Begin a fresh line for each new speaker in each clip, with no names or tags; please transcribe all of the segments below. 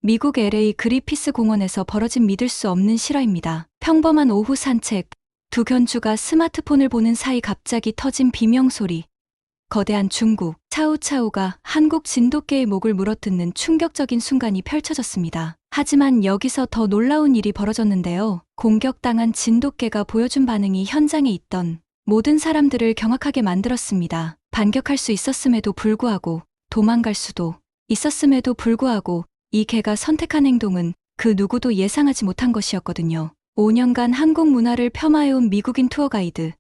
미국 LA 그리피스 공원에서 벌어진 믿을 수 없는 실화입니다. 평범한 오후 산책, 두 견주가 스마트폰을 보는 사이 갑자기 터진 비명소리. 거대한 중국, 차우차우가 한국 진돗개의 목을 물어뜯는 충격적인 순간이 펼쳐졌습니다. 하지만 여기서 더 놀라운 일이 벌어졌는데요. 공격당한 진돗개가 보여준 반응이 현장에 있던 모든 사람들을 경악하게 만들었습니다. 반격할 수 있었음에도 불구하고, 도망갈 수도 있었음에도 불구하고 이 개가 선택한 행동은 그 누구도 예상하지 못한 것이었거든요. 5년간 한국 문화를 폄하해온 미국인 투어 가이드.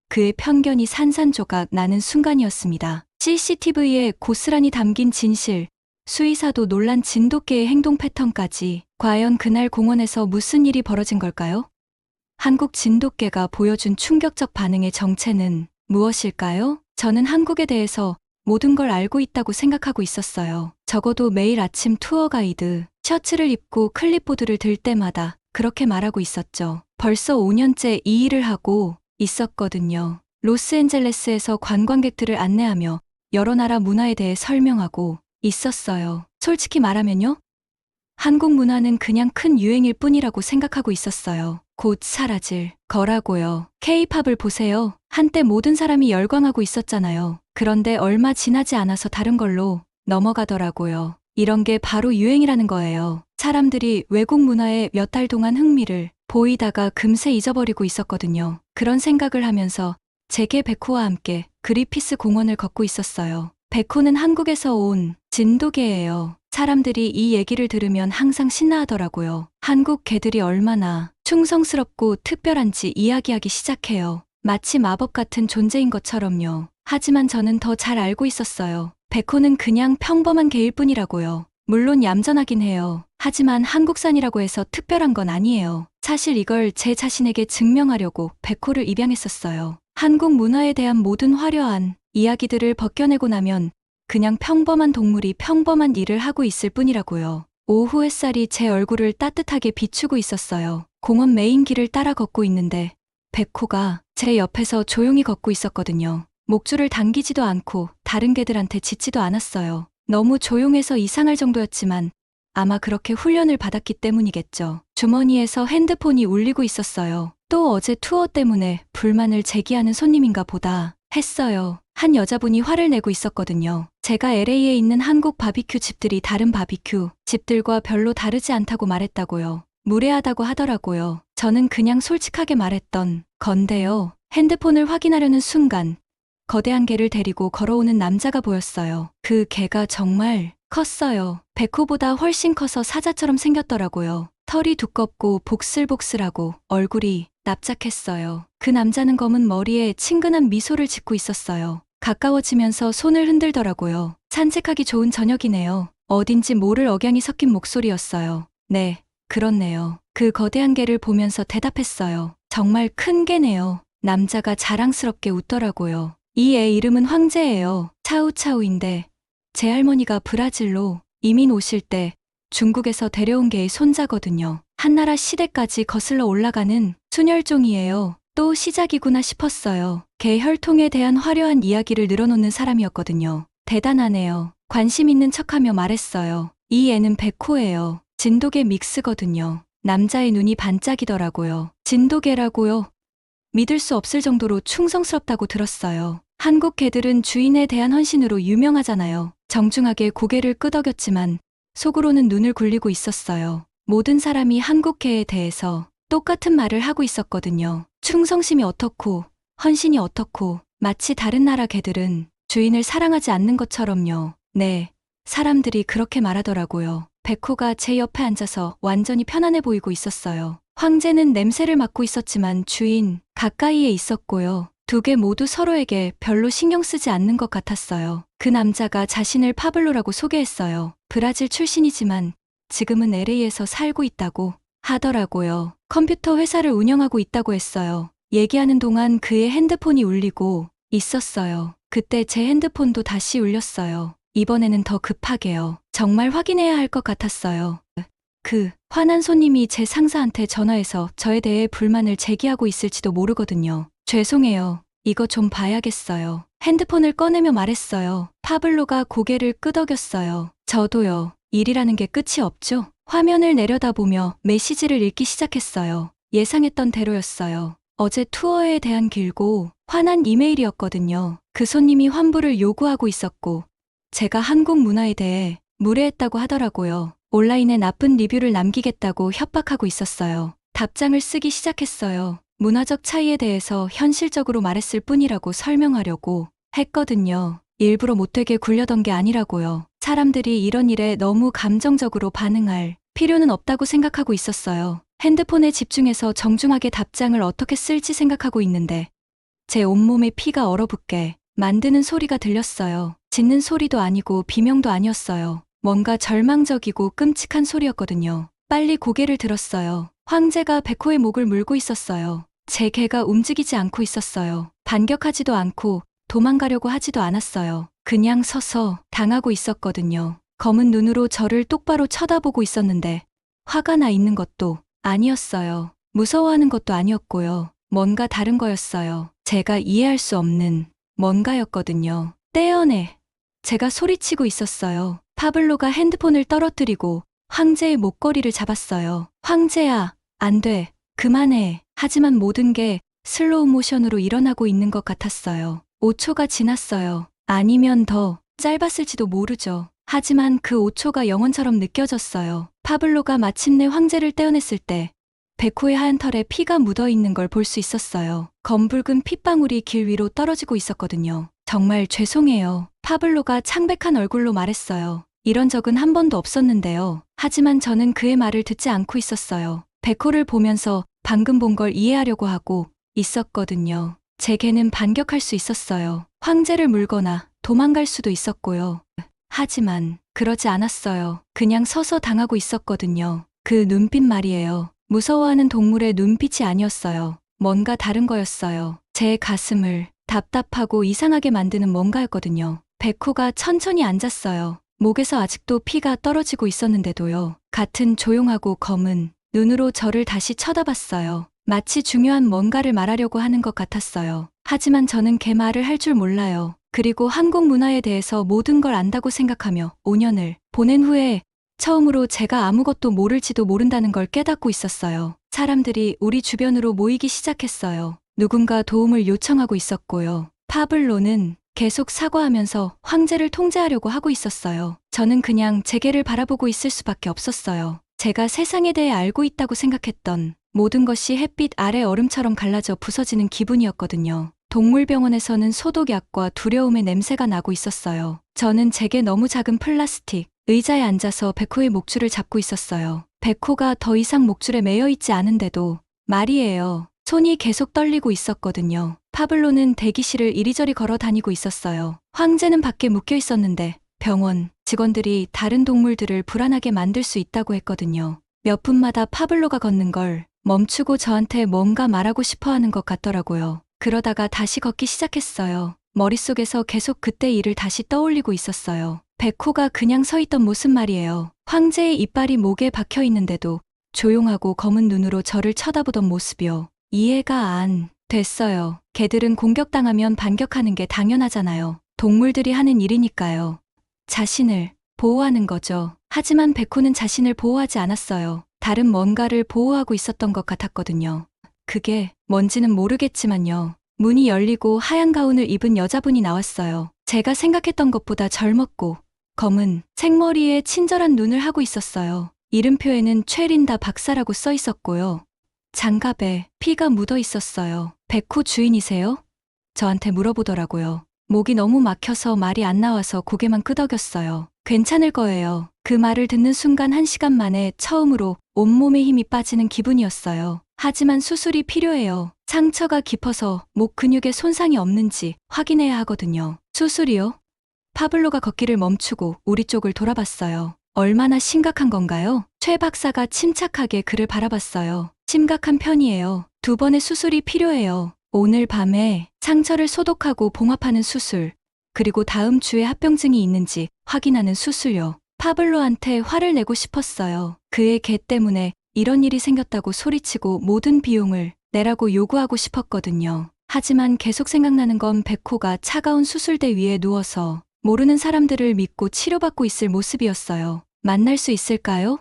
그의 편견이 산산조각 나는 순간이었습니다. CCTV에 고스란히 담긴 진실, 수의사도 놀란 진돗개의 행동 패턴까지. 과연 그날 공원에서 무슨 일이 벌어진 걸까요? 한국 진돗개가 보여준 충격적 반응의 정체는 무엇일까요? 저는 한국에 대해서 모든 걸 알고 있다고 생각하고 있었어요. 적어도 매일 아침 투어 가이드, 셔츠를 입고 클립보드를 들 때마다 그렇게 말하고 있었죠. 벌써 5년째 이 일을 하고 있었거든요. 로스앤젤레스에서 관광객들을 안내하며 여러 나라 문화에 대해 설명하고 있었어요. 솔직히 말하면요. 한국 문화는 그냥 큰 유행일 뿐이라고 생각하고 있었어요. 곧 사라질 거라고요. K-팝을 보세요. 한때 모든 사람이 열광하고 있었잖아요. 그런데 얼마 지나지 않아서 다른 걸로 넘어가더라고요. 이런 게 바로 유행이라는 거예요. 사람들이 외국 문화에 몇 달 동안 흥미를 보이다가 금세 잊어버리고 있었거든요. 그런 생각을 하면서 제게 백호와 함께 그리피스 공원을 걷고 있었어요. 백호는 한국에서 온 진돗개예요. 사람들이 이 얘기를 들으면 항상 신나하더라고요. 한국 개들이 얼마나 충성스럽고 특별한지 이야기하기 시작해요. 마치 마법 같은 존재인 것처럼요. 하지만 저는 더 잘 알고 있었어요. 백호는 그냥 평범한 개일 뿐이라고요. 물론 얌전하긴 해요. 하지만 한국산이라고 해서 특별한 건 아니에요. 사실 이걸 제 자신에게 증명하려고 백호를 입양했었어요. 한국 문화에 대한 모든 화려한 이야기들을 벗겨내고 나면 그냥 평범한 동물이 평범한 일을 하고 있을 뿐이라고요. 오후 햇살이 제 얼굴을 따뜻하게 비추고 있었어요. 공원 메인 길을 따라 걷고 있는데 백호가 제 옆에서 조용히 걷고 있었거든요. 목줄을 당기지도 않고 다른 개들한테 짖지도 않았어요. 너무 조용해서 이상할 정도였지만 아마 그렇게 훈련을 받았기 때문이겠죠. 주머니에서 핸드폰이 울리고 있었어요. 또 어제 투어 때문에 불만을 제기하는 손님인가 보다 했어요. 한 여자분이 화를 내고 있었거든요. 제가 LA에 있는 한국 바비큐 집들이 다른 바비큐 집들과 별로 다르지 않다고 말했다고요. 무례하다고 하더라고요. 저는 그냥 솔직하게 말했던 건데요. 핸드폰을 확인하려는 순간 거대한 개를 데리고 걸어오는 남자가 보였어요. 그 개가 정말 컸어요. 백호보다 훨씬 커서 사자처럼 생겼더라고요. 털이 두껍고 복슬복슬하고 얼굴이 납작했어요. 그 남자는 검은 머리에 친근한 미소를 짓고 있었어요. 가까워지면서 손을 흔들더라고요. 산책하기 좋은 저녁이네요. 어딘지 모를 억양이 섞인 목소리였어요. 네, 그렇네요. 그 거대한 개를 보면서 대답했어요. 정말 큰 개네요. 남자가 자랑스럽게 웃더라고요. 이 애 이름은 황제예요. 차우차우인데 제 할머니가 브라질로 이민 오실 때 중국에서 데려온 개의 손자거든요. 한나라 시대까지 거슬러 올라가는 순혈종이에요. 또 시작이구나 싶었어요. 개 혈통에 대한 화려한 이야기를 늘어놓는 사람이었거든요. 대단하네요. 관심 있는 척하며 말했어요. 이 애는 백호예요. 진돗개 믹스거든요. 남자의 눈이 반짝이더라고요. 진돗개라고요? 믿을 수 없을 정도로 충성스럽다고 들었어요. 한국 개들은 주인에 대한 헌신으로 유명하잖아요. 정중하게 고개를 끄덕였지만 속으로는 눈을 굴리고 있었어요. 모든 사람이 한국 개에 대해서 똑같은 말을 하고 있었거든요. 충성심이 어떻고 헌신이 어떻고 마치 다른 나라 개들은 주인을 사랑하지 않는 것처럼요. 네, 사람들이 그렇게 말하더라고요. 백호가 제 옆에 앉아서 완전히 편안해 보이고 있었어요. 황제는 냄새를 맡고 있었지만 주인 가까이에 있었고요. 두 개 모두 서로에게 별로 신경 쓰지 않는 것 같았어요. 그 남자가 자신을 파블로라고 소개했어요. 브라질 출신이지만 지금은 LA에서 살고 있다고 하더라고요. 컴퓨터 회사를 운영하고 있다고 했어요. 얘기하는 동안 그의 핸드폰이 울리고 있었어요. 그때 제 핸드폰도 다시 울렸어요. 이번에는 더 급하게요. 정말 확인해야 할 것 같았어요. 그 화난 손님이 제 상사한테 전화해서 저에 대해 불만을 제기하고 있을지도 모르거든요. 죄송해요. 이거 좀 봐야겠어요. 핸드폰을 꺼내며 말했어요. 파블로가 고개를 끄덕였어요. 저도요. 일이라는 게 끝이 없죠? 화면을 내려다보며 메시지를 읽기 시작했어요. 예상했던 대로였어요. 어제 투어에 대한 길고 화난 이메일이었거든요. 그 손님이 환불을 요구하고 있었고 제가 한국 문화에 대해 무례했다고 하더라고요. 온라인에 나쁜 리뷰를 남기겠다고 협박하고 있었어요. 답장을 쓰기 시작했어요. 문화적 차이에 대해서 현실적으로 말했을 뿐이라고 설명하려고 했거든요. 일부러 못되게 굴려던 게 아니라고요. 사람들이 이런 일에 너무 감정적으로 반응할 필요는 없다고 생각하고 있었어요. 핸드폰에 집중해서 정중하게 답장을 어떻게 쓸지 생각하고 있는데 제 온몸에 피가 얼어붙게 만드는 소리가 들렸어요. 짖는 소리도 아니고 비명도 아니었어요. 뭔가 절망적이고 끔찍한 소리였거든요. 빨리 고개를 들었어요. 황제가 백호의 목을 물고 있었어요. 제 개가 움직이지 않고 있었어요. 반격하지도 않고 도망가려고 하지도 않았어요. 그냥 서서 당하고 있었거든요. 검은 눈으로 저를 똑바로 쳐다보고 있었는데 화가 나 있는 것도 아니었어요. 무서워하는 것도 아니었고요. 뭔가 다른 거였어요. 제가 이해할 수 없는 뭔가였거든요. 떼어내. 제가 소리치고 있었어요. 파블로가 핸드폰을 떨어뜨리고 황제의 목걸이를 잡았어요. 황제야, 안 돼. 그만해. 하지만 모든 게 슬로우 모션으로 일어나고 있는 것 같았어요. 5초가 지났어요. 아니면 더 짧았을지도 모르죠. 하지만 그 5초가 영원처럼 느껴졌어요. 파블로가 마침내 황제를 떼어냈을 때 백호의 하얀 털에 피가 묻어있는 걸 볼 수 있었어요. 검붉은 핏방울이 길 위로 떨어지고 있었거든요. 정말 죄송해요. 파블로가 창백한 얼굴로 말했어요. 이런 적은 한 번도 없었는데요. 하지만 저는 그의 말을 듣지 않고 있었어요. 백호를 보면서 방금 본 걸 이해하려고 하고 있었거든요. 제 개는 반격할 수 있었어요. 황제를 물거나 도망갈 수도 있었고요. 하지만 그러지 않았어요. 그냥 서서 당하고 있었거든요. 그 눈빛 말이에요. 무서워하는 동물의 눈빛이 아니었어요. 뭔가 다른 거였어요. 제 가슴을 답답하고 이상하게 만드는 뭔가였거든요. 백호가 천천히 앉았어요. 목에서 아직도 피가 떨어지고 있었는데도요. 같은 조용하고 검은 눈으로 저를 다시 쳐다봤어요. 마치 중요한 뭔가를 말하려고 하는 것 같았어요. 하지만 저는 걔 말을 할 줄 몰라요. 그리고 한국 문화에 대해서 모든 걸 안다고 생각하며 5년을 보낸 후에 처음으로 제가 아무것도 모를지도 모른다는 걸 깨닫고 있었어요. 사람들이 우리 주변으로 모이기 시작했어요. 누군가 도움을 요청하고 있었고요. 파블로는 계속 사과하면서 황제를 통제하려고 하고 있었어요. 저는 그냥 제게를 바라보고 있을 수밖에 없었어요. 제가 세상에 대해 알고 있다고 생각했던 모든 것이 햇빛 아래 얼음처럼 갈라져 부서지는 기분이었거든요. 동물병원에서는 소독약과 두려움의 냄새가 나고 있었어요. 저는 제게 너무 작은 플라스틱 의자에 앉아서 백호의 목줄을 잡고 있었어요. 백호가 더 이상 목줄에 매여 있지 않은데도 말이에요. 손이 계속 떨리고 있었거든요. 파블로는 대기실을 이리저리 걸어 다니고 있었어요. 황제는 밖에 묶여 있었는데 병원 직원들이 다른 동물들을 불안하게 만들 수 있다고 했거든요. 몇 분마다 파블로가 걷는 걸 멈추고 저한테 뭔가 말하고 싶어 하는 것 같더라고요. 그러다가 다시 걷기 시작했어요. 머릿속에서 계속 그때 일을 다시 떠올리고 있었어요. 백호가 그냥 서 있던 모습 말이에요. 황제의 이빨이 목에 박혀 있는데도 조용하고 검은 눈으로 저를 쳐다보던 모습이요. 이해가 안 됐어요. 개들은 공격당하면 반격하는 게 당연하잖아요. 동물들이 하는 일이니까요. 자신을 보호하는 거죠. 하지만 백호는 자신을 보호하지 않았어요. 다른 뭔가를 보호하고 있었던 것 같았거든요. 그게 뭔지는 모르겠지만요. 문이 열리고 하얀 가운을 입은 여자분이 나왔어요. 제가 생각했던 것보다 젊었고 검은 생머리에 친절한 눈을 하고 있었어요. 이름표에는 최린다 박사라고 써 있었고요. 장갑에 피가 묻어 있었어요. 백호 주인이세요? 저한테 물어보더라고요. 목이 너무 막혀서 말이 안 나와서 고개만 끄덕였어요. 괜찮을 거예요. 그 말을 듣는 순간 1시간 만에 처음으로 온몸에 힘이 빠지는 기분이었어요. 하지만 수술이 필요해요. 상처가 깊어서 목 근육에 손상이 없는지 확인해야 하거든요. 수술이요? 파블로가 걷기를 멈추고 우리 쪽을 돌아봤어요. 얼마나 심각한 건가요? 최 박사가 침착하게 그를 바라봤어요. 심각한 편이에요. 2번의 수술이 필요해요. 오늘 밤에 상처를 소독하고 봉합하는 수술, 그리고 다음 주에 합병증이 있는지 확인하는 수술요. 파블로한테 화를 내고 싶었어요. 그의 개 때문에 이런 일이 생겼다고 소리치고 모든 비용을 내라고 요구하고 싶었거든요. 하지만 계속 생각나는 건 백호가 차가운 수술대 위에 누워서 모르는 사람들을 믿고 치료받고 있을 모습이었어요. 만날 수 있을까요?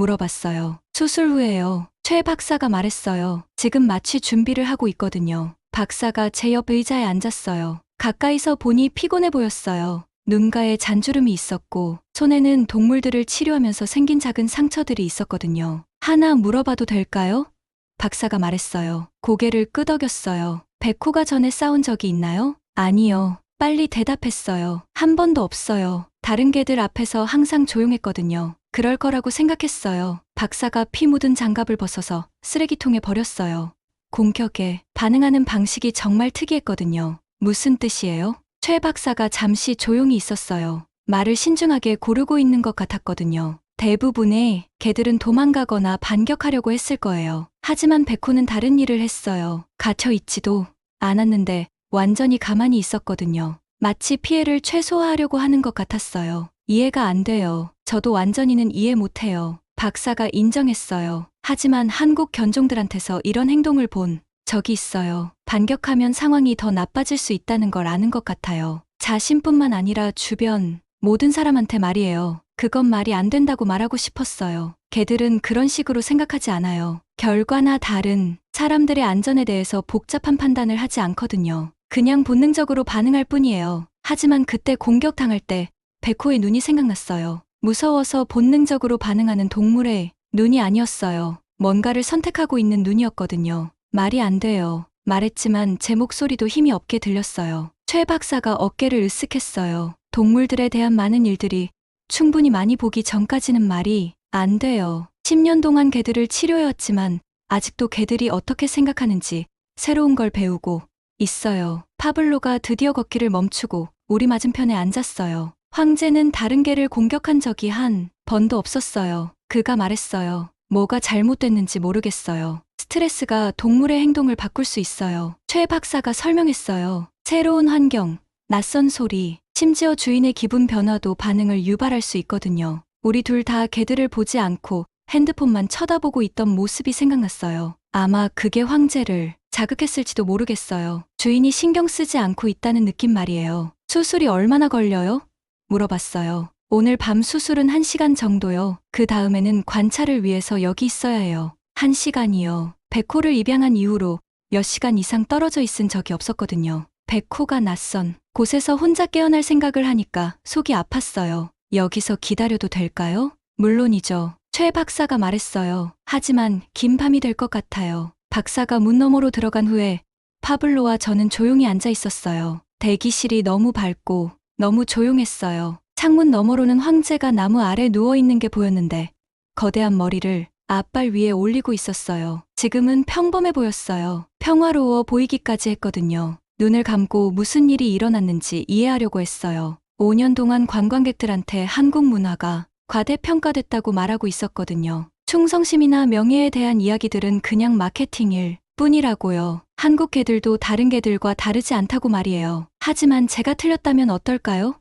물어봤어요. 수술 후에요. 최 박사가 말했어요. 지금 마취 준비를 하고 있거든요. 박사가 제 옆 의자에 앉았어요. 가까이서 보니 피곤해 보였어요. 눈가에 잔주름이 있었고 손에는 동물들을 치료하면서 생긴 작은 상처들이 있었거든요. 하나 물어봐도 될까요? 박사가 말했어요. 고개를 끄덕였어요. 백호가 전에 싸운 적이 있나요? 아니요. 빨리 대답했어요. 한 번도 없어요. 다른 개들 앞에서 항상 조용했거든요. 그럴 거라고 생각했어요. 박사가 피 묻은 장갑을 벗어서 쓰레기통에 버렸어요. 공격에 반응하는 방식이 정말 특이했거든요. 무슨 뜻이에요? 최 박사가 잠시 조용히 있었어요. 말을 신중하게 고르고 있는 것 같았거든요. 대부분의 개들은 도망가거나 반격하려고 했을 거예요. 하지만 백호는 다른 일을 했어요. 갇혀 있지도 않았는데 완전히 가만히 있었거든요. 마치 피해를 최소화하려고 하는 것 같았어요. 이해가 안 돼요. 저도 완전히는 이해 못해요. 박사가 인정했어요. 하지만 한국 견종들한테서 이런 행동을 본 적이 있어요. 반격하면 상황이 더 나빠질 수 있다는 걸 아는 것 같아요. 자신뿐만 아니라 주변 모든 사람한테 말이에요. 그건 말이 안 된다고 말하고 싶었어요. 개들은 그런 식으로 생각하지 않아요. 결과나 다른 사람들의 안전에 대해서 복잡한 판단을 하지 않거든요. 그냥 본능적으로 반응할 뿐이에요. 하지만 그때 공격당할 때 백호의 눈이 생각났어요. 무서워서 본능적으로 반응하는 동물의 눈이 아니었어요. 뭔가를 선택하고 있는 눈이었거든요. 말이 안 돼요. 말했지만 제 목소리도 힘이 없게 들렸어요. 최 박사가 어깨를 으쓱했어요. 동물들에 대한 많은 일들이 충분히 많이 보기 전까지는 말이 안 돼요. 10년 동안 개들을 치료해왔지만 아직도 개들이 어떻게 생각하는지 새로운 걸 배우고 있어요. 파블로가 드디어 걷기를 멈추고 우리 맞은편에 앉았어요. 황제는 다른 개를 공격한 적이 한 번도 없었어요. 그가 말했어요. 뭐가 잘못됐는지 모르겠어요. 스트레스가 동물의 행동을 바꿀 수 있어요. 최 박사가 설명했어요. 새로운 환경, 낯선 소리, 심지어 주인의 기분 변화도 반응을 유발할 수 있거든요. 우리 둘 다 개들을 보지 않고 핸드폰만 쳐다보고 있던 모습이 생각났어요. 아마 그게 황제를 자극했을지도 모르겠어요. 주인이 신경 쓰지 않고 있다는 느낌 말이에요. 수술이 얼마나 걸려요? 물어봤어요. 오늘 밤 수술은 1시간 정도요. 그 다음에는 관찰을 위해서 여기 있어야 해요. 1시간이요. 백호를 입양한 이후로 몇 시간 이상 떨어져 있은 적이 없었거든요. 백호가 낯선 곳에서 혼자 깨어날 생각을 하니까 속이 아팠어요. 여기서 기다려도 될까요? 물론이죠. 최 박사가 말했어요. 하지만 긴 밤이 될 것 같아요. 박사가 문 너머로 들어간 후에 파블로와 저는 조용히 앉아 있었어요. 대기실이 너무 밝고 너무 조용했어요. 창문 너머로는 황제가 나무 아래 누워있는 게 보였는데 거대한 머리를 앞발 위에 올리고 있었어요. 지금은 평범해 보였어요. 평화로워 보이기까지 했거든요. 눈을 감고 무슨 일이 일어났는지 이해하려고 했어요. 5년 동안 관광객들한테 한국 문화가 과대평가됐다고 말하고 있었거든요. 충성심이나 명예에 대한 이야기들은 그냥 마케팅일 뿐이라고요. 한국 개들도 다른 개들과 다르지 않다고 말이에요. 하지만 제가 틀렸다면 어떨까요?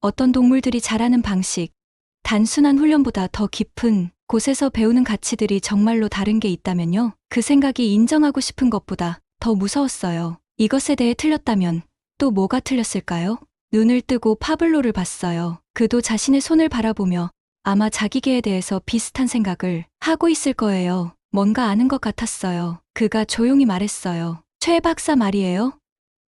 어떤 동물들이 자라는 방식, 단순한 훈련보다 더 깊은 곳에서 배우는 가치들이 정말로 다른 게 있다면요. 그 생각이 인정하고 싶은 것보다 더 무서웠어요. 이것에 대해 틀렸다면 또 뭐가 틀렸을까요? 눈을 뜨고 파블로를 봤어요. 그도 자신의 손을 바라보며 아마 자기 개에 대해서 비슷한 생각을 하고 있을 거예요. 뭔가 아는 것 같았어요. 그가 조용히 말했어요. 최 박사 말이에요?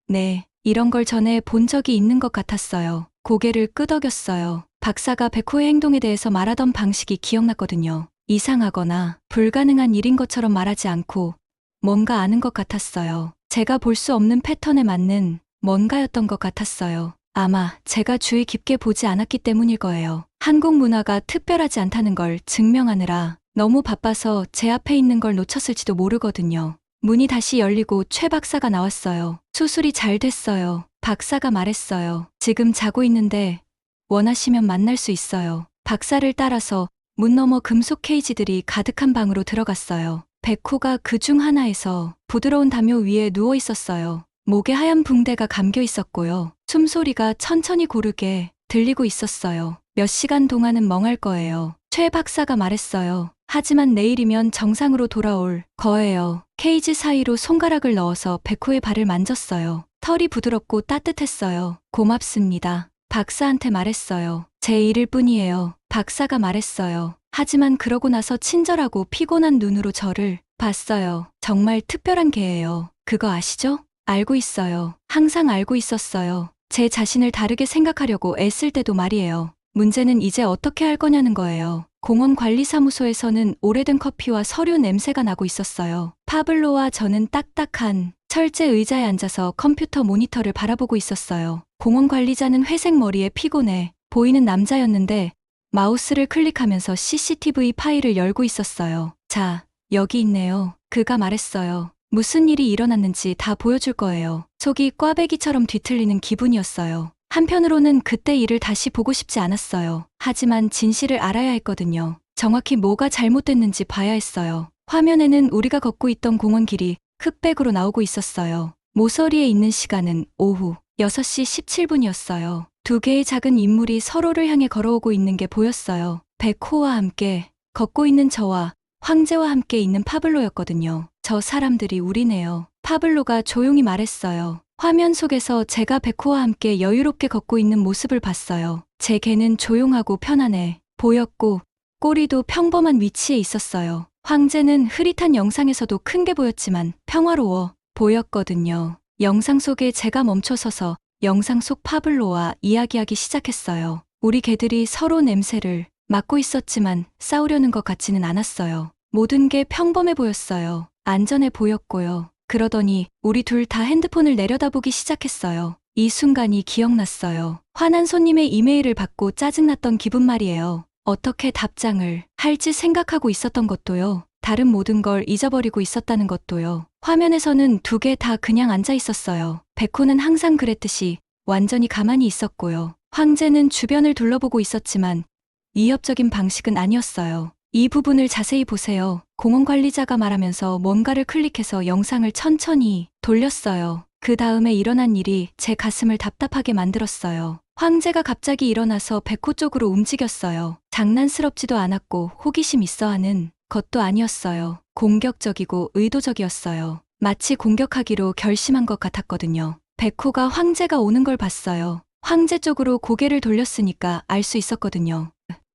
네, 이런 걸 전에 본 적이 있는 것 같았어요. 고개를 끄덕였어요. 박사가 백호의 행동에 대해서 말하던 방식이 기억났거든요. 이상하거나 불가능한 일인 것처럼 말하지 않고 뭔가 아는 것 같았어요. 제가 볼 수 없는 패턴에 맞는 뭔가였던 것 같았어요. 아마 제가 주의 깊게 보지 않았기 때문일 거예요. 한국 문화가 특별하지 않다는 걸 증명하느라 너무 바빠서 제 앞에 있는 걸 놓쳤을지도 모르거든요. 문이 다시 열리고 최 박사가 나왔어요. 수술이 잘 됐어요. 박사가 말했어요. 지금 자고 있는데 원하시면 만날 수 있어요. 박사를 따라서 문 너머 금속 케이지들이 가득한 방으로 들어갔어요. 백호가 그 중 하나에서 부드러운 담요 위에 누워 있었어요. 목에 하얀 붕대가 감겨 있었고요. 숨소리가 천천히 고르게 들리고 있었어요. 몇 시간 동안은 멍할 거예요. 최 박사가 말했어요. 하지만 내일이면 정상으로 돌아올 거예요. 케이지 사이로 손가락을 넣어서 백호의 발을 만졌어요. 털이 부드럽고 따뜻했어요. 고맙습니다. 박사한테 말했어요. 제 일일 뿐이에요. 박사가 말했어요. 하지만 그러고 나서 친절하고 피곤한 눈으로 저를 봤어요. 정말 특별한 개예요. 그거 아시죠? 알고 있어요. 항상 알고 있었어요. 제 자신을 다르게 생각하려고 애쓸 때도 말이에요. 문제는 이제 어떻게 할 거냐는 거예요. 공원 관리사무소에서는 오래된 커피와 서류 냄새가 나고 있었어요. 파블로와 저는 딱딱한 철제 의자에 앉아서 컴퓨터 모니터를 바라보고 있었어요. 공원 관리자는 회색 머리에 피곤해 보이는 남자였는데 마우스를 클릭하면서 CCTV 파일을 열고 있었어요. 자, 여기 있네요. 그가 말했어요. 무슨 일이 일어났는지 다 보여줄 거예요. 속이 꽈배기처럼 뒤틀리는 기분이었어요. 한편으로는 그때 일을 다시 보고 싶지 않았어요. 하지만 진실을 알아야 했거든요. 정확히 뭐가 잘못됐는지 봐야 했어요. 화면에는 우리가 걷고 있던 공원길이 흑백으로 나오고 있었어요. 모서리에 있는 시간은 오후 6시 17분이었어요. 두 개의 작은 인물이 서로를 향해 걸어오고 있는 게 보였어요. 백호와 함께 걷고 있는 저와 황제와 함께 있는 파블로였거든요. 저 사람들이 우리네요. 파블로가 조용히 말했어요. 화면 속에서 제가 백호와 함께 여유롭게 걷고 있는 모습을 봤어요. 제 개는 조용하고 편안해 보였고 꼬리도 평범한 위치에 있었어요. 황제는 흐릿한 영상에서도 큰 게 보였지만 평화로워 보였거든요. 영상 속에 제가 멈춰서서 영상 속 파블로와 이야기하기 시작했어요. 우리 개들이 서로 냄새를 맡고 있었지만 싸우려는 것 같지는 않았어요. 모든 게 평범해 보였어요. 안전해 보였고요. 그러더니 우리 둘 다 핸드폰을 내려다보기 시작했어요. 이 순간이 기억났어요. 화난 손님의 이메일을 받고 짜증났던 기분 말이에요. 어떻게 답장을 할지 생각하고 있었던 것도요. 다른 모든 걸 잊어버리고 있었다는 것도요. 화면에서는 두 개 다 그냥 앉아 있었어요. 백호는 항상 그랬듯이 완전히 가만히 있었고요. 황제는 주변을 둘러보고 있었지만 위협적인 방식은 아니었어요. 이 부분을 자세히 보세요. 공원 관리자가 말하면서 뭔가를 클릭해서 영상을 천천히 돌렸어요. 그 다음에 일어난 일이 제 가슴을 답답하게 만들었어요. 황제가 갑자기 일어나서 백호 쪽으로 움직였어요. 장난스럽지도 않았고 호기심 있어 하는 것도 아니었어요. 공격적이고 의도적이었어요. 마치 공격하기로 결심한 것 같았거든요. 백호가 황제가 오는 걸 봤어요. 황제 쪽으로 고개를 돌렸으니까 알 수 있었거든요.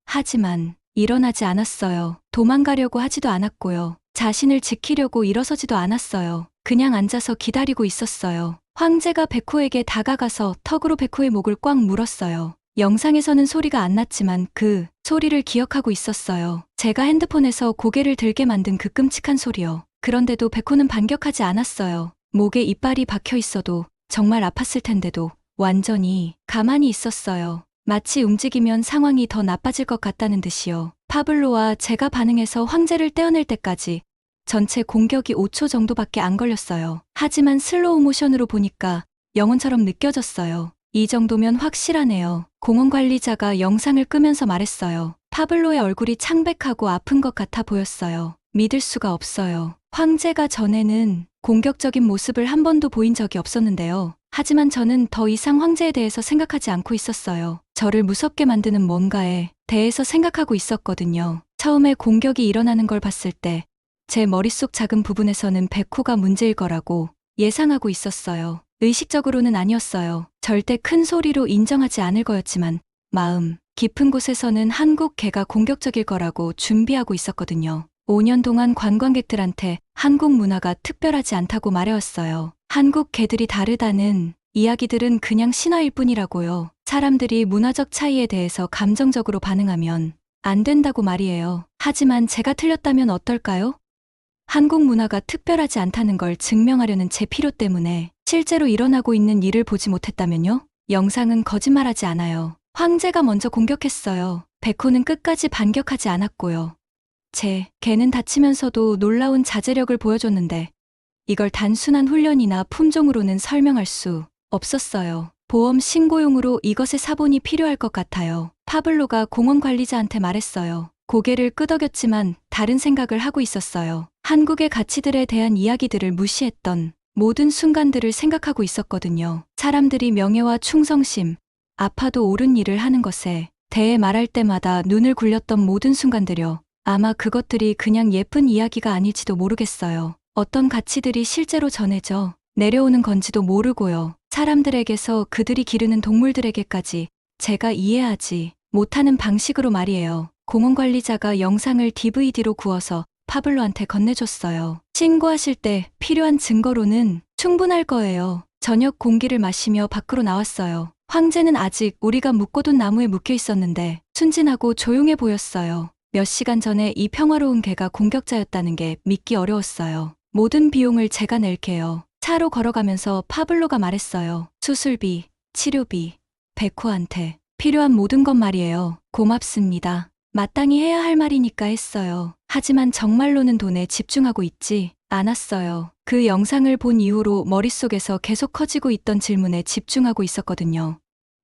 하지만 일어나지 않았어요. 도망가려고 하지도 않았고요. 자신을 지키려고 일어서지도 않았어요. 그냥 앉아서 기다리고 있었어요. 황제가 백호에게 다가가서 턱으로 백호의 목을 꽉 물었어요. 영상에서는 소리가 안 났지만 그 소리를 기억하고 있었어요. 제가 핸드폰에서 고개를 들게 만든 그 끔찍한 소리요. 그런데도 백호는 반격하지 않았어요. 목에 이빨이 박혀 있어도 정말 아팠을 텐데도 완전히 가만히 있었어요. 마치 움직이면 상황이 더 나빠질 것 같다는 듯이요. 파블로와 제가 반응해서 황제를 떼어낼 때까지 전체 공격이 5초 정도밖에 안 걸렸어요. 하지만 슬로우 모션으로 보니까 영혼처럼 느껴졌어요. 이 정도면 확실하네요. 공원 관리자가 영상을 끄면서 말했어요. 파블로의 얼굴이 창백하고 아픈 것 같아 보였어요. 믿을 수가 없어요. 황제가 전에는 공격적인 모습을 한 번도 보인 적이 없었는데요. 하지만 저는 더 이상 황제에 대해서 생각하지 않고 있었어요. 저를 무섭게 만드는 뭔가에 대해서 생각하고 있었거든요. 처음에 공격이 일어나는 걸 봤을 때 제 머릿속 작은 부분에서는 백호가 문제일 거라고 예상하고 있었어요. 의식적으로는 아니었어요. 절대 큰 소리로 인정하지 않을 거였지만 마음 깊은 곳에서는 한국 개가 공격적일 거라고 준비하고 있었거든요. 5년 동안 관광객들한테 한국 문화가 특별하지 않다고 말해왔어요. 한국 개들이 다르다는 이야기들은 그냥 신화일 뿐이라고요. 사람들이 문화적 차이에 대해서 감정적으로 반응하면 안 된다고 말이에요. 하지만 제가 틀렸다면 어떨까요? 한국 문화가 특별하지 않다는 걸 증명하려는 제 필요 때문에 실제로 일어나고 있는 일을 보지 못했다면요? 영상은 거짓말하지 않아요. 황제가 먼저 공격했어요. 백호는 끝까지 반격하지 않았고요. 제 개는 다치면서도 놀라운 자제력을 보여줬는데 이걸 단순한 훈련이나 품종으로는 설명할 수 없었어요. 보험 신고용으로 이것의 사본이 필요할 것 같아요. 파블로가 공원 관리자한테 말했어요. 고개를 끄덕였지만 다른 생각을 하고 있었어요. 한국의 가치들에 대한 이야기들을 무시했던 모든 순간들을 생각하고 있었거든요. 사람들이 명예와 충성심, 아파도 옳은 일을 하는 것에 대해 말할 때마다 눈을 굴렸던 모든 순간들요. 아마 그것들이 그냥 예쁜 이야기가 아닐지도 모르겠어요. 어떤 가치들이 실제로 전해져 내려오는 건지도 모르고요. 사람들에게서 그들이 기르는 동물들에게까지 제가 이해하지 못하는 방식으로 말이에요. 공원 관리자가 영상을 DVD로 구워서 파블로한테 건네줬어요. 신고하실 때 필요한 증거로는 충분할 거예요. 저녁 공기를 마시며 밖으로 나왔어요. 황제는 아직 우리가 묶어둔 나무에 묶여 있었는데 순진하고 조용해 보였어요. 몇 시간 전에 이 평화로운 개가 공격자였다는 게 믿기 어려웠어요. 모든 비용을 제가 낼게요. 차로 걸어가면서 파블로가 말했어요. 수술비, 치료비, 백호한테 필요한 모든 것 말이에요. 고맙습니다. 마땅히 해야 할 말이니까 했어요. 하지만 정말로는 돈에 집중하고 있지 않았어요. 그 영상을 본 이후로 머릿속에서 계속 커지고 있던 질문에 집중하고 있었거든요.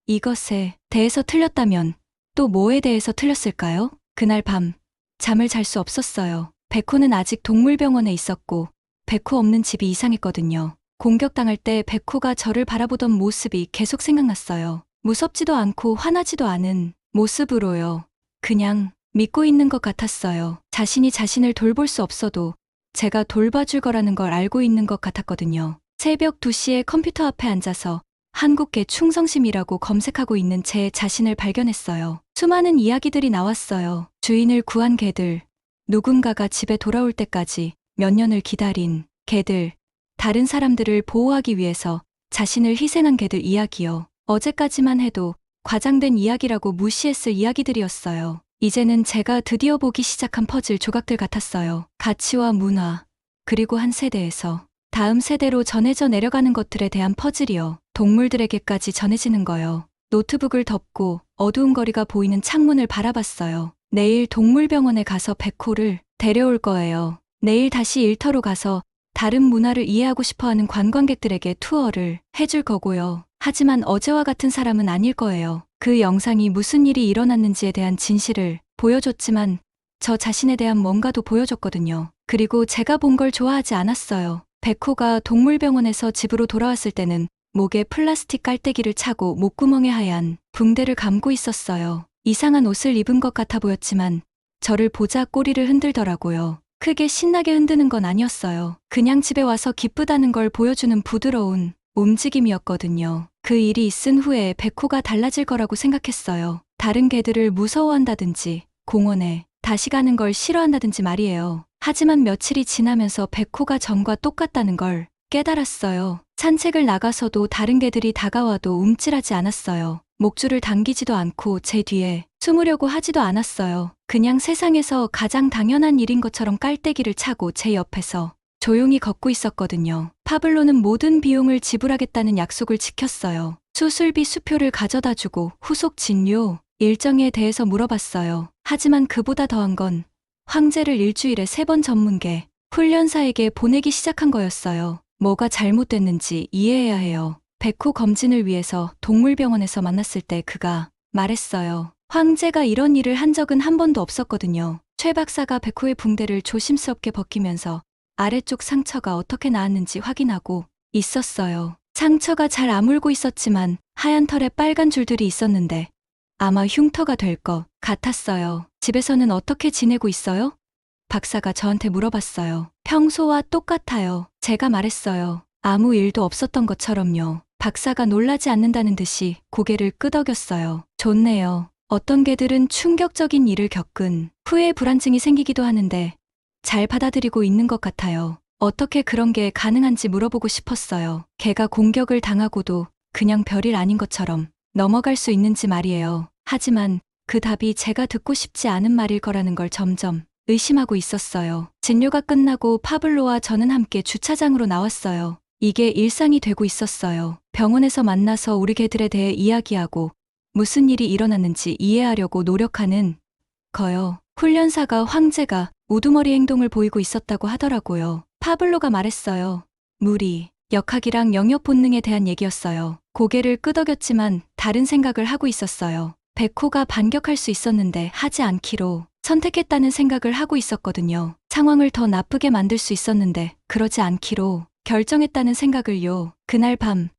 이것에 대해서 틀렸다면 또 뭐에 대해서 틀렸을까요? 그날 밤 잠을 잘 수 없었어요. 백호는 아직 동물병원에 있었고 백호 없는 집이 이상했거든요. 공격당할 때 백호가 저를 바라보던 모습이 계속 생각났어요. 무섭지도 않고 화나지도 않은 모습으로요. 그냥 믿고 있는 것 같았어요. 자신이 자신을 돌볼 수 없어도 제가 돌봐줄 거라는 걸 알고 있는 것 같았거든요. 새벽 2시에 컴퓨터 앞에 앉아서 한국계 충성심이라고 검색하고 있는 제 자신을 발견했어요. 수많은 이야기들이 나왔어요. 주인을 구한 개들, 누군가가 집에 돌아올 때까지 몇 년을 기다린 개들, 다른 사람들을 보호하기 위해서 자신을 희생한 개들 이야기요. 어제까지만 해도 과장된 이야기라고 무시했을 이야기들이었어요. 이제는 제가 드디어 보기 시작한 퍼즐 조각들 같았어요. 가치와 문화, 그리고 한 세대에서 다음 세대로 전해져 내려가는 것들에 대한 퍼즐이요. 동물들에게까지 전해지는 거요. 노트북을 덮고 어두운 거리가 보이는 창문을 바라봤어요. 내일 동물병원에 가서 백호를 데려올 거예요. 내일 다시 일터로 가서 다른 문화를 이해하고 싶어하는 관광객들에게 투어를 해줄 거고요. 하지만 어제와 같은 사람은 아닐 거예요. 그 영상이 무슨 일이 일어났는지에 대한 진실을 보여줬지만 저 자신에 대한 뭔가도 보여줬거든요. 그리고 제가 본 걸 좋아하지 않았어요. 백호가 동물병원에서 집으로 돌아왔을 때는 목에 플라스틱 깔때기를 차고 목구멍에 하얀 붕대를 감고 있었어요. 이상한 옷을 입은 것 같아 보였지만 저를 보자 꼬리를 흔들더라고요. 크게 신나게 흔드는 건 아니었어요. 그냥 집에 와서 기쁘다는 걸 보여주는 부드러운 움직임이었거든요. 그 일이 있은 후에 백호가 달라질 거라고 생각했어요. 다른 개들을 무서워한다든지 공원에 다시 가는 걸 싫어한다든지 말이에요. 하지만 며칠이 지나면서 백호가 전과 똑같다는 걸 깨달았어요. 산책을 나가서도 다른 개들이 다가와도 움찔하지 않았어요. 목줄을 당기지도 않고 제 뒤에 숨으려고 하지도 않았어요. 그냥 세상에서 가장 당연한 일인 것처럼 깔때기를 차고 제 옆에서 조용히 걷고 있었거든요. 파블로는 모든 비용을 지불하겠다는 약속을 지켰어요. 수술비 수표를 가져다주고 후속 진료 일정에 대해서 물어봤어요. 하지만 그보다 더한 건 황제를 일주일에 3번 전문계 훈련사에게 보내기 시작한 거였어요. 뭐가 잘못됐는지 이해해야 해요. 백호 검진을 위해서 동물병원에서 만났을 때 그가 말했어요. 황제가 이런 일을 한 적은 한 번도 없었거든요. 최 박사가 백호의 붕대를 조심스럽게 벗기면서 아래쪽 상처가 어떻게 나았는지 확인하고 있었어요. 상처가 잘 아물고 있었지만 하얀 털에 빨간 줄들이 있었는데 아마 흉터가 될 것 같았어요. 집에서는 어떻게 지내고 있어요? 박사가 저한테 물어봤어요. 평소와 똑같아요. 제가 말했어요. 아무 일도 없었던 것처럼요. 박사가 놀라지 않는다는 듯이 고개를 끄덕였어요. 좋네요. 어떤 개들은 충격적인 일을 겪은 후에 불안증이 생기기도 하는데 잘 받아들이고 있는 것 같아요. 어떻게 그런 게 가능한지 물어보고 싶었어요. 개가 공격을 당하고도 그냥 별일 아닌 것처럼 넘어갈 수 있는지 말이에요. 하지만 그 답이 제가 듣고 싶지 않은 말일 거라는 걸 점점 의심하고 있었어요. 진료가 끝나고 파블로와 저는 함께 주차장으로 나왔어요. 이게 일상이 되고 있었어요. 병원에서 만나서 우리 개들에 대해 이야기하고 무슨 일이 일어났는지 이해하려고 노력하는 거요. 훈련사가 황제가 우두머리 행동을 보이고 있었다고 하더라고요. 파블로가 말했어요. 무리, 역학이랑 영역 본능에 대한 얘기였어요. 고개를 끄덕였지만 다른 생각을 하고 있었어요. 백호가 반격할 수 있었는데 하지 않기로 선택했다는 생각을 하고 있었거든요. 상황을 더 나쁘게 만들 수 있었는데 그러지 않기로 결정했다는 생각을요. 그날 밤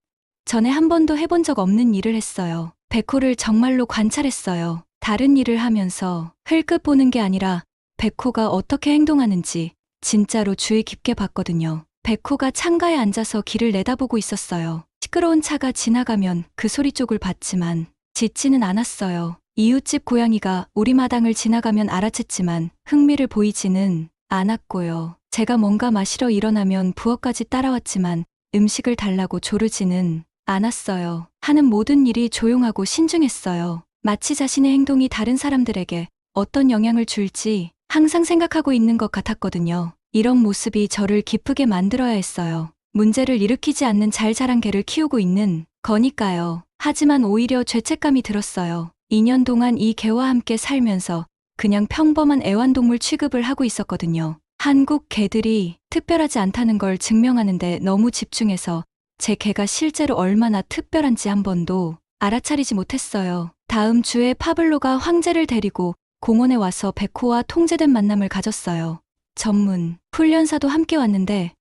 전에 한 번도 해본 적 없는 일을 했어요. 백호를 정말로 관찰했어요. 다른 일을 하면서 흘끗 보는 게 아니라 백호가 어떻게 행동하는지 진짜로 주의 깊게 봤거든요. 백호가 창가에 앉아서 길을 내다보고 있었어요. 시끄러운 차가 지나가면 그 소리 쪽을 봤지만 짖지는 않았어요. 이웃집 고양이가 우리 마당을 지나가면 알아챘지만 흥미를 보이지는 않았고요. 제가 뭔가 마시러 일어나면 부엌까지 따라왔지만 음식을 달라고 조르지는 않았어요. 하는 모든 일이 조용하고 신중했어요. 마치 자신의 행동이 다른 사람들에게 어떤 영향을 줄지 항상 생각하고 있는 것 같았거든요. 이런 모습이 저를 기쁘게 만들어야 했어요. 문제를 일으키지 않는 잘 자란 개를 키우고 있는 거니까요. 하지만 오히려 죄책감이 들었어요. 2년 동안 이 개와 함께 살면서 그냥 평범한 애완동물 취급을 하고 있었거든요. 한국 개들이 특별하지 않다는 걸 증명하는데 너무 집중해서 제 개가 실제로 얼마나 특별한지 한 번도 알아차리지 못했어요. 다음 주에 파블로가 황제를 데리고 공원에 와서 백호와 통제된 만남을 가졌어요. 전문 훈련사도 함께 왔는데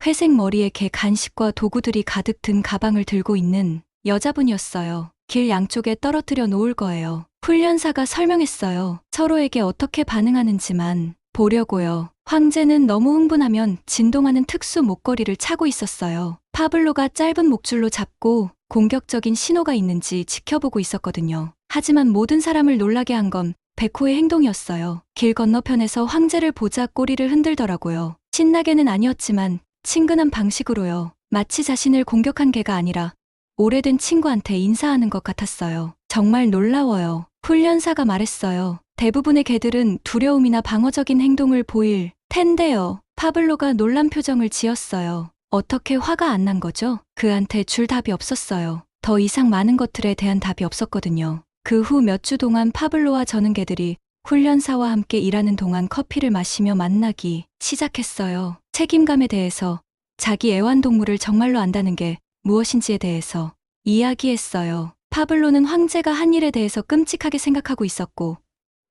회색 머리에 개 간식과 도구들이 가득 든 가방을 들고 있는 여자분이었어요. 길 양쪽에 떨어뜨려 놓을 거예요. 훈련사가 설명했어요. 서로에게 어떻게 반응하는지만 보려고요. 황제는 너무 흥분하면 진동하는 특수 목걸이를 차고 있었어요. 파블로가 짧은 목줄로 잡고 공격적인 신호가 있는지 지켜보고 있었거든요. 하지만 모든 사람을 놀라게 한 건 백호의 행동이었어요. 길 건너편에서 황제를 보자 꼬리를 흔들더라고요. 신나게는 아니었지만 친근한 방식으로요. 마치 자신을 공격한 개가 아니라 오래된 친구한테 인사하는 것 같았어요. 정말 놀라워요. 훈련사가 말했어요. 대부분의 개들은 두려움이나 방어적인 행동을 보일 텐데요. 파블로가 놀란 표정을 지었어요. 어떻게 화가 안 난 거죠? 그한테 줄 답이 없었어요. 더 이상 많은 것들에 대한 답이 없었거든요. 그 후 몇 주 동안 파블로와 저는 개들이 훈련사와 함께 일하는 동안 커피를 마시며 만나기 시작했어요. 책임감에 대해서, 자기 애완동물을 정말로 안다는 게 무엇인지에 대해서 이야기했어요. 파블로는 황제가 한 일에 대해서 끔찍하게 생각하고 있었고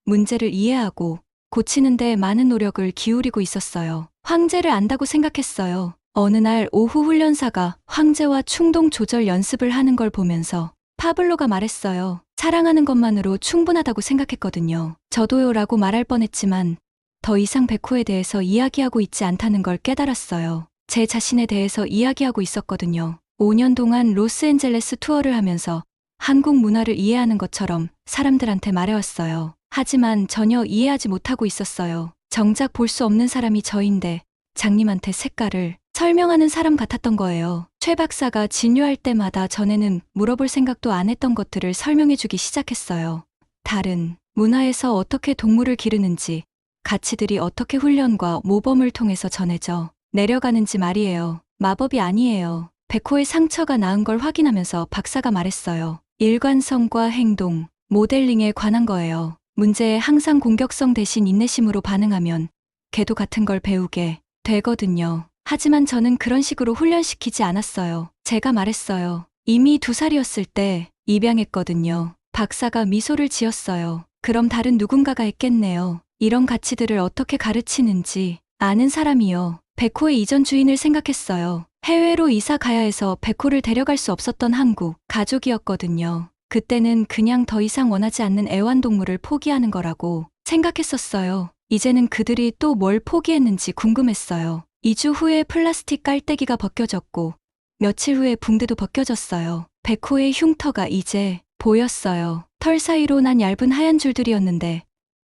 문제를 이해하고 고치는 데 많은 노력을 기울이고 있었어요. 황제를 안다고 생각했어요. 어느 날 오후 훈련사가 황제와 충동 조절 연습을 하는 걸 보면서 파블로가 말했어요. 사랑하는 것만으로 충분하다고 생각했거든요. 저도요라고 말할 뻔했지만 더 이상 백호에 대해서 이야기하고 있지 않다는 걸 깨달았어요. 제 자신에 대해서 이야기하고 있었거든요. 5년 동안 로스앤젤레스 투어를 하면서 한국 문화를 이해하는 것처럼 사람들한테 말해왔어요. 하지만 전혀 이해하지 못하고 있었어요. 정작 볼 수 없는 사람이 저인데 장님한테 색깔을 설명하는 사람 같았던 거예요. 최 박사가 진료할 때마다 전에는 물어볼 생각도 안 했던 것들을 설명해주기 시작했어요. 다른 문화에서 어떻게 동물을 기르는지, 가치들이 어떻게 훈련과 모범을 통해서 전해져 내려가는지 말이에요. 마법이 아니에요. 백호의 상처가 나은 걸 확인하면서 박사가 말했어요. 일관성과 행동, 모델링에 관한 거예요. 문제에 항상 공격성 대신 인내심으로 반응하면 개도 같은 걸 배우게 되거든요. 하지만 저는 그런 식으로 훈련시키지 않았어요. 제가 말했어요. 이미 2살이었을 때 입양했거든요. 박사가 미소를 지었어요. 그럼 다른 누군가가 했겠네요. 이런 가치들을 어떻게 가르치는지 아는 사람이요. 백호의 이전 주인을 생각했어요. 해외로 이사 가야 해서 백호를 데려갈 수 없었던 한국 가족이었거든요. 그때는 그냥 더 이상 원하지 않는 애완동물을 포기하는 거라고 생각했었어요. 이제는 그들이 또 뭘 포기했는지 궁금했어요. 2주 후에 플라스틱 깔때기가 벗겨졌고 며칠 후에 붕대도 벗겨졌어요. 백호의 흉터가 이제 보였어요. 털 사이로 난 얇은 하얀 줄들이었는데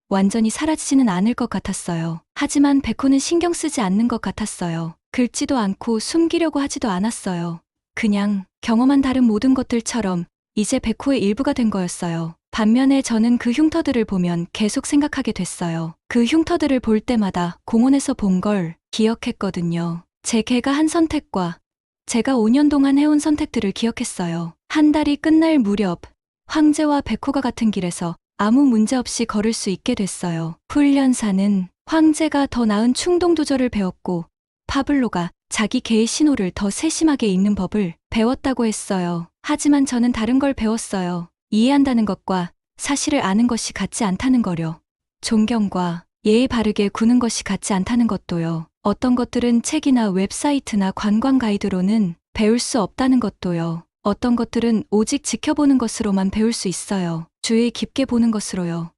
완전히 사라지지는 않을 것 같았어요. 하지만 백호는 신경 쓰지 않는 것 같았어요. 긁지도 않고 숨기려고 하지도 않았어요. 그냥 경험한 다른 모든 것들처럼 이제 백호의 일부가 된 거였어요. 반면에 저는 그 흉터들을 보면 계속 생각하게 됐어요. 그 흉터들을 볼 때마다 공원에서 본 걸 기억했거든요. 제 개가 한 선택과 제가 5년 동안 해온 선택들을 기억했어요. 한 달이 끝날 무렵 황제와 백호가 같은 길에서 아무 문제 없이 걸을 수 있게 됐어요. 훈련사는 황제가 더 나은 충동 조절을 배웠고 파블로가 자기 개의 신호를 더 세심하게 읽는 법을 배웠다고 했어요. 하지만 저는 다른 걸 배웠어요. 이해한다는 것과 사실을 아는 것이 같지 않다는 거요. 존경과 예의 바르게 구는 것이 같지 않다는 것도요. 어떤 것들은 책이나 웹사이트나 관광 가이드로는 배울 수 없다는 것도요. 어떤 것들은 오직 지켜보는 것으로만 배울 수 있어요. 주의 깊게 보는 것으로요.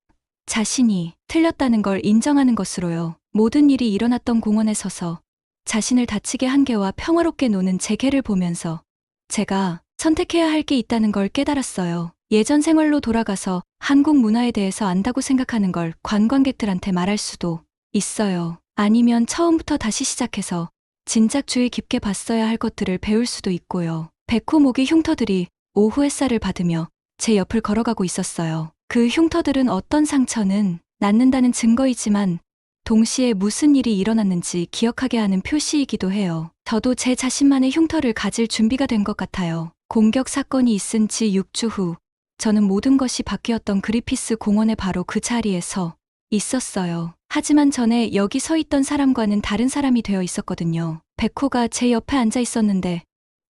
자신이 틀렸다는 걸 인정하는 것으로요. 모든 일이 일어났던 공원에 서서 자신을 다치게 한 개와 평화롭게 노는 제 개를 보면서 제가 선택해야 할 게 있다는 걸 깨달았어요. 예전 생활로 돌아가서 한국 문화에 대해서 안다고 생각하는 걸 관광객들한테 말할 수도 있어요. 아니면 처음부터 다시 시작해서 진작 주의 깊게 봤어야 할 것들을 배울 수도 있고요. 백호 모기 흉터들이 오후 햇살을 받으며 제 옆을 걸어가고 있었어요. 그 흉터들은 어떤 상처는 낫는다는 증거이지만 동시에 무슨 일이 일어났는지 기억하게 하는 표시이기도 해요. 저도 제 자신만의 흉터를 가질 준비가 된 것 같아요. 공격 사건이 있은 지 6주 후 저는 모든 것이 바뀌었던 그리피스 공원의 바로 그 자리에 서 있었어요. 하지만 전에 여기 서 있던 사람과는 다른 사람이 되어 있었거든요. 백호가 제 옆에 앉아 있었는데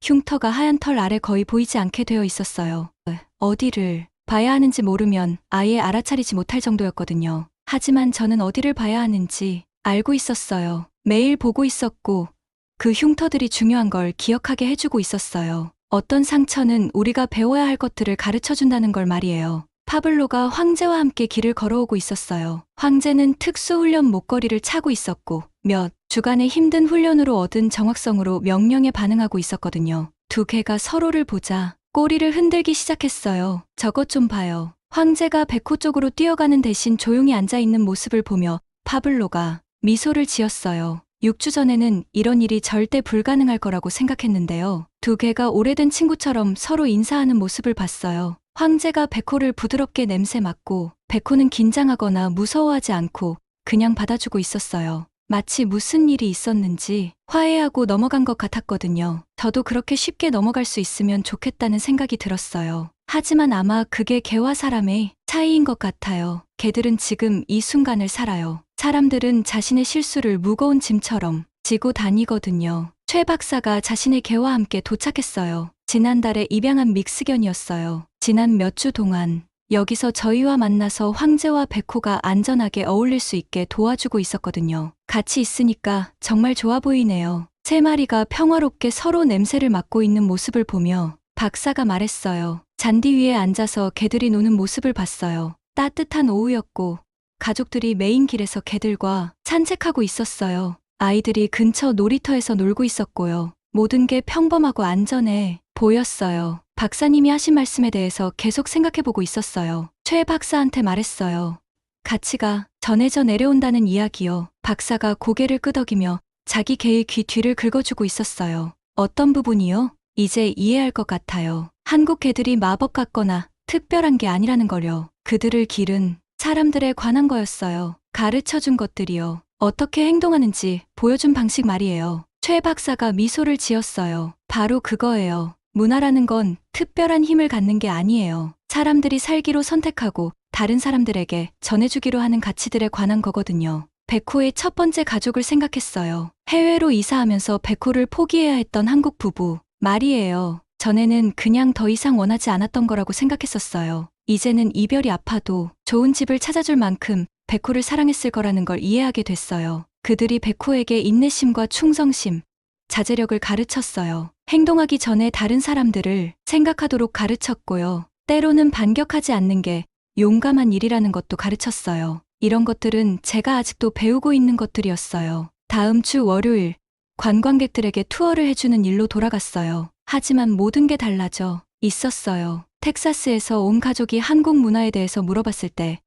흉터가 하얀 털 아래 거의 보이지 않게 되어 있었어요. 어디를 봐야 하는지 모르면 아예 알아차리지 못할 정도였거든요. 하지만 저는 어디를 봐야 하는지 알고 있었어요. 매일 보고 있었고 그 흉터들이 중요한 걸 기억하게 해주고 있었어요. 어떤 상처는 우리가 배워야 할 것들을 가르쳐준다는 걸 말이에요. 파블로가 황제와 함께 길을 걸어오고 있었어요. 황제는 특수훈련 목걸이를 차고 있었고 몇 주간의 힘든 훈련으로 얻은 정확성으로 명령에 반응하고 있었거든요. 두 개가 서로를 보자 꼬리를 흔들기 시작했어요. 저것 좀 봐요. 황제가 백호 쪽으로 뛰어가는 대신 조용히 앉아있는 모습을 보며 파블로가 미소를 지었어요. 6주 전에는 이런 일이 절대 불가능할 거라고 생각했는데요. 두 개가 오래된 친구처럼 서로 인사하는 모습을 봤어요. 황제가 백호를 부드럽게 냄새 맡고 백호는 긴장하거나 무서워하지 않고 그냥 받아주고 있었어요. 마치 무슨 일이 있었는지 화해하고 넘어간 것 같았거든요. 저도 그렇게 쉽게 넘어갈 수 있으면 좋겠다는 생각이 들었어요. 하지만 아마 그게 개와 사람의 차이인 것 같아요. 개들은 지금 이 순간을 살아요. 사람들은 자신의 실수를 무거운 짐처럼 지고 다니거든요. 최 박사가 자신의 개와 함께 도착했어요. 지난달에 입양한 믹스견이었어요. 지난 몇 주 동안 여기서 저희와 만나서 황제와 백호가 안전하게 어울릴 수 있게 도와주고 있었거든요. 같이 있으니까 정말 좋아 보이네요. 세 마리가 평화롭게 서로 냄새를 맡고 있는 모습을 보며 박사가 말했어요. 잔디 위에 앉아서 개들이 노는 모습을 봤어요. 따뜻한 오후였고 가족들이 메인 길에서 개들과 산책하고 있었어요. 아이들이 근처 놀이터에서 놀고 있었고요. 모든 게 평범하고 안전해 보였어요. 박사님이 하신 말씀에 대해서 계속 생각해보고 있었어요. 최 박사한테 말했어요. 가치가 전해져 내려온다는 이야기요. 박사가 고개를 끄덕이며 자기 개의 귀 뒤를 긁어주고 있었어요. 어떤 부분이요? 이제 이해할 것 같아요. 한국 개들이 마법 같거나 특별한 게 아니라는 걸요. 그들을 기른 사람들에 관한 거였어요. 가르쳐준 것들이요. 어떻게 행동하는지 보여준 방식 말이에요. 최 박사가 미소를 지었어요. 바로 그거예요. 문화라는 건 특별한 힘을 갖는 게 아니에요. 사람들이 살기로 선택하고 다른 사람들에게 전해주기로 하는 가치들에 관한 거거든요. 백호의 첫 번째 가족을 생각했어요. 해외로 이사하면서 백호를 포기해야 했던 한국 부부 말이에요. 전에는 그냥 더 이상 원하지 않았던 거라고 생각했었어요. 이제는 이별이 아파도 좋은 집을 찾아줄 만큼 백호를 사랑했을 거라는 걸 이해하게 됐어요. 그들이 백호에게 인내심과 충성심, 자제력을 가르쳤어요. 행동하기 전에 다른 사람들을 생각하도록 가르쳤고요. 때로는 반격하지 않는 게 용감한 일이라는 것도 가르쳤어요. 이런 것들은 제가 아직도 배우고 있는 것들이었어요. 다음 주 월요일, 관광객들에게 투어를 해주는 일로 돌아갔어요. 하지만 모든 게 달라져 있었어요. 텍사스에서 온 가족이 한국 문화에 대해서 물어봤을 때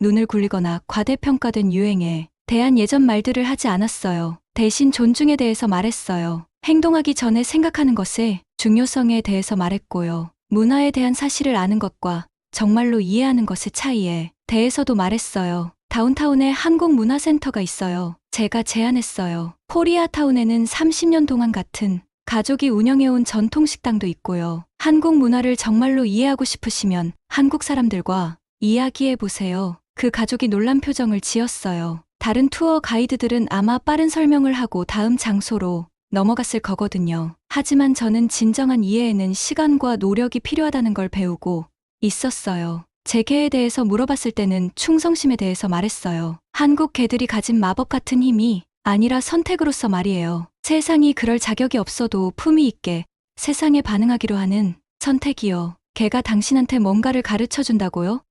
눈을 굴리거나 과대평가된 유행에 대한 예전 말들을 하지 않았어요. 대신 존중에 대해서 말했어요. 행동하기 전에 생각하는 것의 중요성에 대해서 말했고요. 문화에 대한 사실을 아는 것과 정말로 이해하는 것의 차이에 대해서도 말했어요. 다운타운에 한국문화센터가 있어요. 제가 제안했어요. 코리아타운에는 30년 동안 같은 가족이 운영해온 전통식당도 있고요. 한국 문화를 정말로 이해하고 싶으시면 한국 사람들과 이야기해보세요. 그 가족이 놀란 표정을 지었어요. 다른 투어 가이드들은 아마 빠른 설명을 하고 다음 장소로 넘어갔을 거거든요. 하지만 저는 진정한 이해에는 시간과 노력이 필요하다는 걸 배우고 있었어요. 제 개에 대해서 물어봤을 때는 충성심에 대해서 말했어요. 한국 개들이 가진 마법 같은 힘이 아니라 선택으로서 말이에요. 세상이 그럴 자격이 없어도 품위 있게 세상에 반응하기로 하는 선택이요. 개가 당신한테 뭔가를 가르쳐준다고요?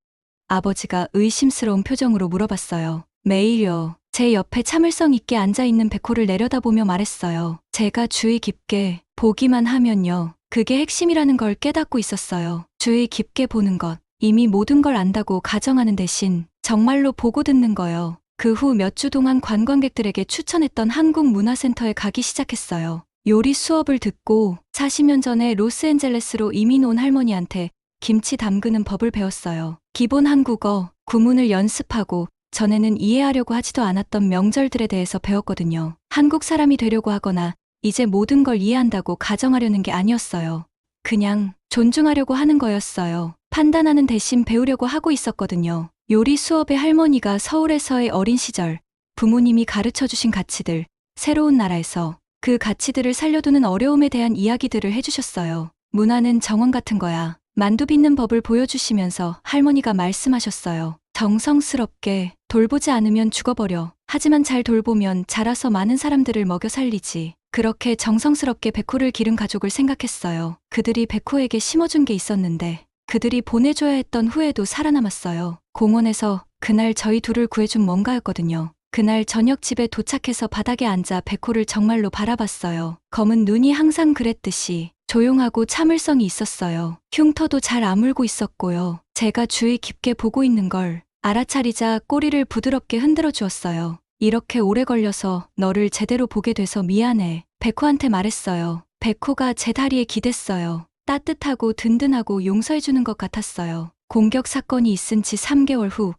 아버지가 의심스러운 표정으로 물어봤어요. 매일요. 제 옆에 참을성 있게 앉아있는 백호를 내려다보며 말했어요. 제가 주의 깊게 보기만 하면요. 그게 핵심이라는 걸 깨닫고 있었어요. 주의 깊게 보는 것, 이미 모든 걸 안다고 가정하는 대신 정말로 보고 듣는 거요. 그 후 몇 주 동안 관광객들에게 추천했던 한국문화센터에 가기 시작했어요. 요리 수업을 듣고 40년 전에 로스앤젤레스로 이민 온 할머니한테 김치 담그는 법을 배웠어요. 기본 한국어, 구문을 연습하고 전에는 이해하려고 하지도 않았던 명절들에 대해서 배웠거든요. 한국 사람이 되려고 하거나 이제 모든 걸 이해한다고 가정하려는 게 아니었어요. 그냥 존중하려고 하는 거였어요. 판단하는 대신 배우려고 하고 있었거든요. 요리 수업에 할머니가 서울에서의 어린 시절, 부모님이 가르쳐 주신 가치들, 새로운 나라에서 그 가치들을 살려두는 어려움에 대한 이야기들을 해주셨어요. 문화는 정원 같은 거야. 만두 빚는 법을 보여주시면서 할머니가 말씀하셨어요. 정성스럽게 돌보지 않으면 죽어버려. 하지만 잘 돌보면 자라서 많은 사람들을 먹여 살리지. 그렇게 정성스럽게 백호를 기른 가족을 생각했어요. 그들이 백호에게 심어준 게 있었는데 그들이 보내줘야 했던 후에도 살아남았어요. 공원에서 그날 저희 둘을 구해준 뭔가였거든요. 그날 저녁 집에 도착해서 바닥에 앉아 백호를 정말로 바라봤어요. 검은 눈이 항상 그랬듯이 조용하고 참을성이 있었어요. 흉터도 잘 아물고 있었고요. 제가 주의 깊게 보고 있는 걸 알아차리자 꼬리를 부드럽게 흔들어 주었어요. 이렇게 오래 걸려서 너를 제대로 보게 돼서 미안해. 백호한테 말했어요. 백호가 제 다리에 기댔어요. 따뜻하고 든든하고 용서해주는 것 같았어요. 공격 사건이 있은 지 3개월 후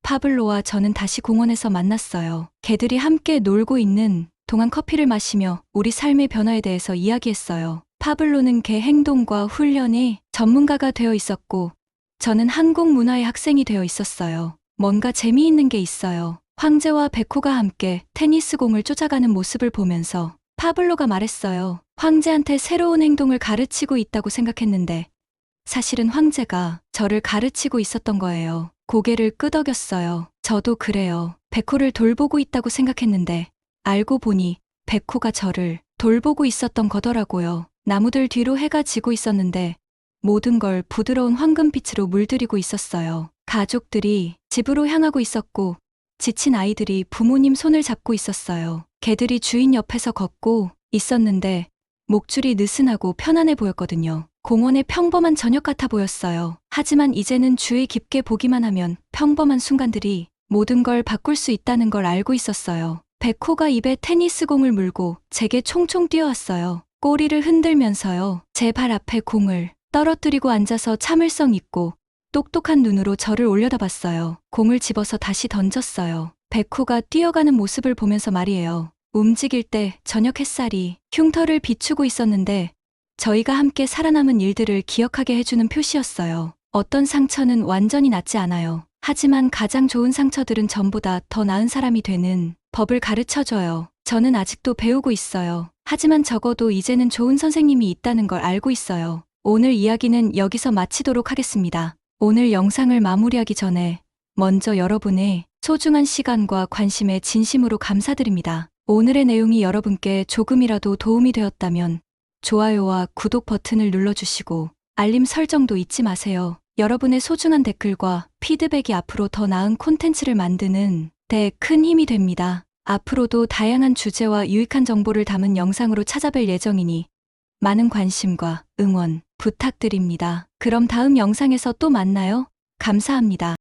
파블로와 저는 다시 공원에서 만났어요. 개들이 함께 놀고 있는 동안 커피를 마시며 우리 삶의 변화에 대해서 이야기했어요. 파블로는 개 행동과 훈련의 전문가가 되어 있었고 저는 한국 문화의 학생이 되어 있었어요. 뭔가 재미있는 게 있어요. 황제와 백호가 함께 테니스 공을 쫓아가는 모습을 보면서 파블로가 말했어요. 황제한테 새로운 행동을 가르치고 있다고 생각했는데 사실은 황제가 저를 가르치고 있었던 거예요. 고개를 끄덕였어요. 저도 그래요. 백호를 돌보고 있다고 생각했는데 알고 보니 백호가 저를 돌보고 있었던 거더라고요. 나무들 뒤로 해가 지고 있었는데 모든 걸 부드러운 황금빛으로 물들이고 있었어요. 가족들이 집으로 향하고 있었고 지친 아이들이 부모님 손을 잡고 있었어요. 개들이 주인 옆에서 걷고 있었는데 목줄이 느슨하고 편안해 보였거든요. 공원의 평범한 저녁 같아 보였어요. 하지만 이제는 주의 깊게 보기만 하면 평범한 순간들이 모든 걸 바꿀 수 있다는 걸 알고 있었어요. 백호가 입에 테니스 공을 물고 제게 총총 뛰어왔어요. 꼬리를 흔들면서요. 제 발 앞에 공을 떨어뜨리고 앉아서 참을성 있고 똑똑한 눈으로 저를 올려다봤어요. 공을 집어서 다시 던졌어요. 백호가 뛰어가는 모습을 보면서 말이에요. 움직일 때 저녁 햇살이 흉터를 비추고 있었는데 저희가 함께 살아남은 일들을 기억하게 해주는 표시였어요. 어떤 상처는 완전히 낫지 않아요. 하지만 가장 좋은 상처들은 전보다 더 나은 사람이 되는 법을 가르쳐줘요. 저는 아직도 배우고 있어요. 하지만 적어도 이제는 좋은 선생님이 있다는 걸 알고 있어요. 오늘 이야기는 여기서 마치도록 하겠습니다. 오늘 영상을 마무리하기 전에 먼저 여러분의 소중한 시간과 관심에 진심으로 감사드립니다. 오늘의 내용이 여러분께 조금이라도 도움이 되었다면 좋아요와 구독 버튼을 눌러주시고 알림 설정도 잊지 마세요. 여러분의 소중한 댓글과 피드백이 앞으로 더 나은 콘텐츠를 만드는 데 큰 힘이 됩니다. 앞으로도 다양한 주제와 유익한 정보를 담은 영상으로 찾아뵐 예정이니 많은 관심과 응원 부탁드립니다. 그럼 다음 영상에서 또 만나요. 감사합니다.